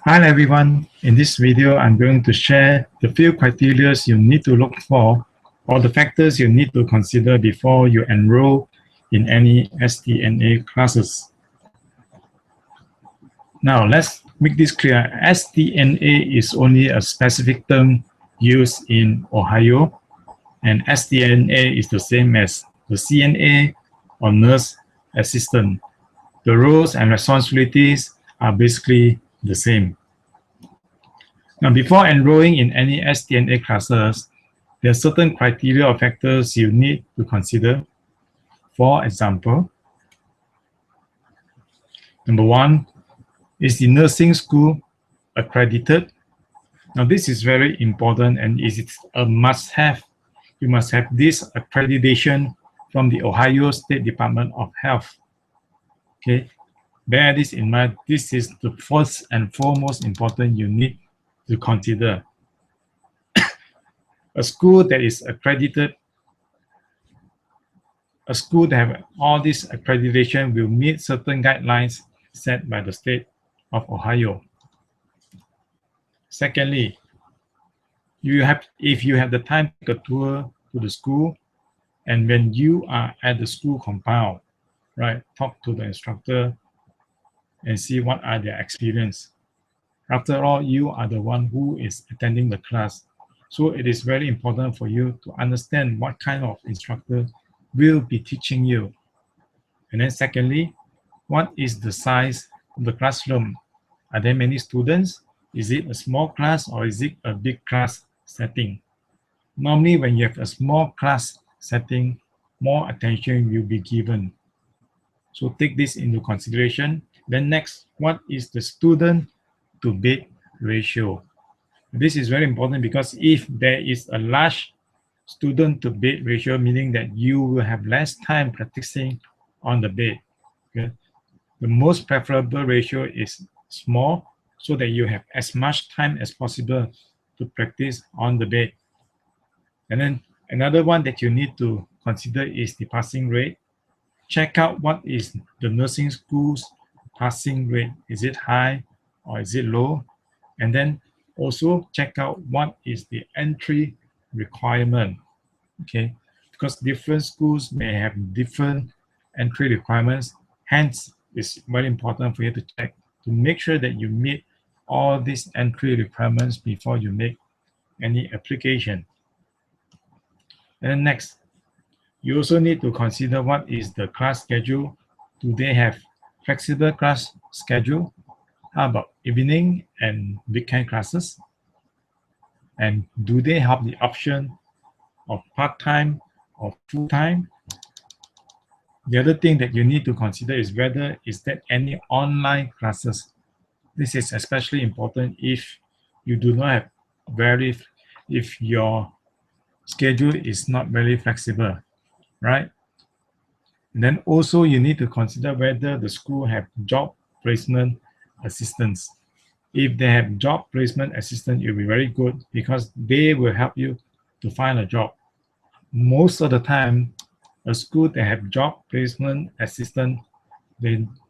Hi everyone, in this video I'm going to share the few criteria you need to look for or the factors you need to consider before you enroll in any STNA classes. Now let's make this clear. STNA is only a specific term used in Ohio, and STNA is the same as the CNA or nurse assistant. The roles and responsibilities are basically the same. Now, before enrolling in any STNA classes, there are certain criteria or factors you need to consider. For example, number one, is the nursing school accredited? Now, this is very important and is a must-have. You must have this accreditation from the Ohio State Department of Health. Okay, bear this in mind. This is the first and foremost important you need to consider. A school that is accredited, a school that have all this accreditation will meet certain guidelines set by the state of Ohio. Secondly, if you have the time to take a tour to the school, and when you are at the school compound, right, talk to the instructor and see what are their experience. After all, you are the one who is attending the class. So it is very important for you to understand what kind of instructor will be teaching you. And then secondly, what is the size of the classroom? Are there many students? Is it a small class or is it a big class setting? Normally, when you have a small class setting, more attention will be given. So take this into consideration. Then next, what is the student to bed ratio? This is very important because if there is a large student to bed ratio, meaning that you will have less time practicing on the bed. Okay? The most preferable ratio is small so that you have as much time as possible to practice on the bed. And then another one that you need to consider is the passing rate. Check out what is the nursing school's passing rate. Is it high or is it low? And then also check out what is the entry requirement. Okay, because different schools may have different entry requirements. Hence, it's very important for you to check to make sure that you meet all these entry requirements before you make any application. And then next, you also need to consider what is the class schedule. Do they have flexible class schedule? How about evening and weekend classes? And do they have the option of part-time or full-time? The other thing that you need to consider is whether is there any online classes. This is especially important if you do not have if your schedule is not very flexible, right? And then also you need to consider whether the school have job placement assistance. If they have job placement assistant, it will be very good because they will help you to find a job. Most of the time, a school that have job placement assistant,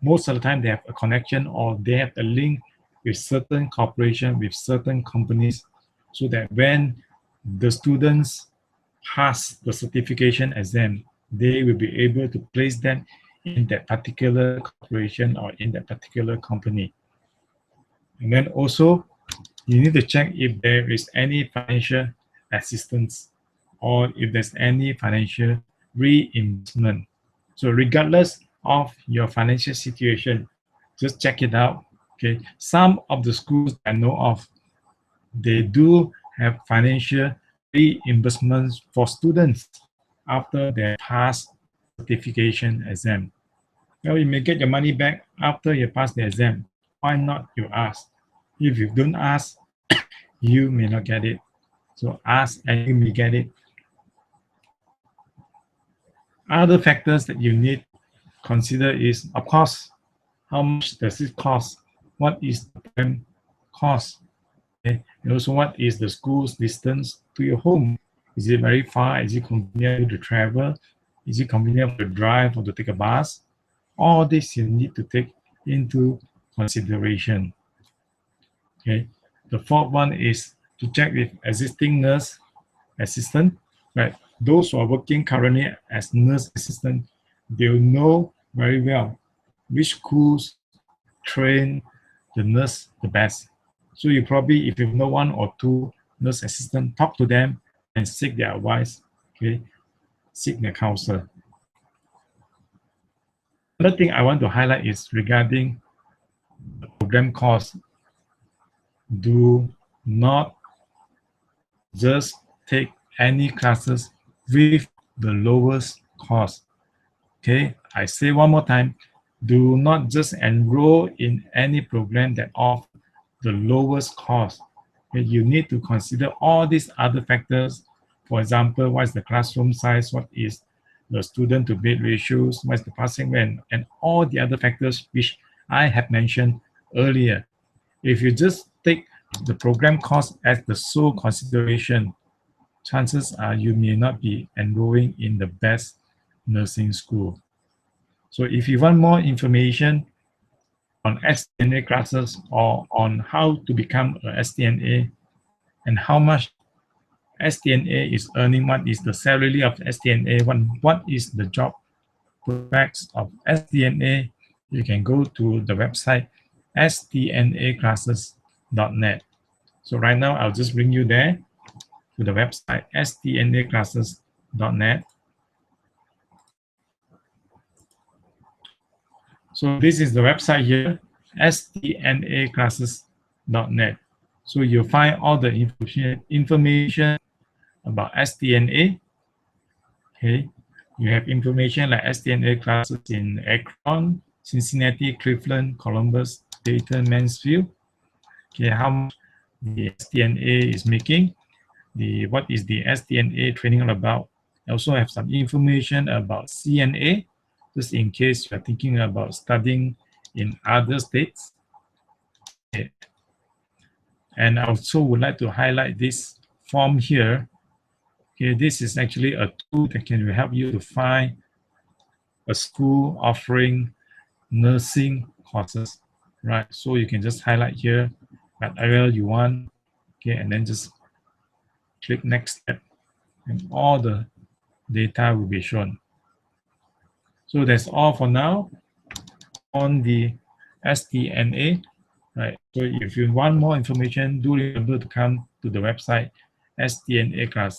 most of the time they have a connection or they have a link with certain corporation, with certain companies, so that when the students pass the certification exam, they will be able to place them in that particular corporation or in that particular company. And then also, you need to check if there is any financial assistance or if there's any financial reimbursement. So regardless of your financial situation, just check it out. Okay, some of the schools I know of, they do have financial reimbursements for students after they pass certification exam. Well, you may get your money back after you pass the exam. Why not, you ask? If you don't ask, you may not get it. So ask and you may get it. Other factors that you need to consider is, of course, how much does it cost? What is the time cost? Okay. And also, what is the school's distance to your home? Is it very far? Is it convenient to travel? Is it convenient to drive or to take a bus? All this you need to take into consideration. Okay. The fourth one is to check with existing nurse assistant, right? Those who are working currently as nurse assistant, they'll know very well which schools train the nurse the best. So you probably, if you know one or two nurse assistant, talk to them and seek their advice, okay? Seek their counsel. Another thing I want to highlight is regarding program cost. Do not just take any classes with the lowest cost. Okay, I say one more time, do not just enroll in any program that offers the lowest cost. Okay, you need to consider all these other factors. For example, what is the classroom size, what is the student to bed ratios, what is the passing rate, and all the other factors which I have mentioned earlier. If you just take the program cost as the sole consideration, chances are you may not be enrolling in the best nursing school. So if you want more information on STNA classes or on how to become a STNA and how much STNA is earning, what is the salary of STNA, what is the job prospects of STNA, you can go to the website stnaclasses.net. So right now, I'll just bring you there to the website stnaclasses.net. So this is the website here, stnaclasses.net. So you'll find all the information about STNA. Okay, you have information like STNA classes in Akron, Cincinnati, Cleveland, Columbus, Dayton, Mansfield. Okay, how much the STNA is making, what is the STNA training all about. I also have some information about CNA, just in case you are thinking about studying in other states. Okay. And I also would like to highlight this form here. Okay, this is actually a tool that can help you to find a school offering nursing courses, right? So you can just highlight here what area you want, okay, and then just click next step, and all the data will be shown. So that's all for now on the STNA, right? So if you want more information, do remember to come to the website STNA class.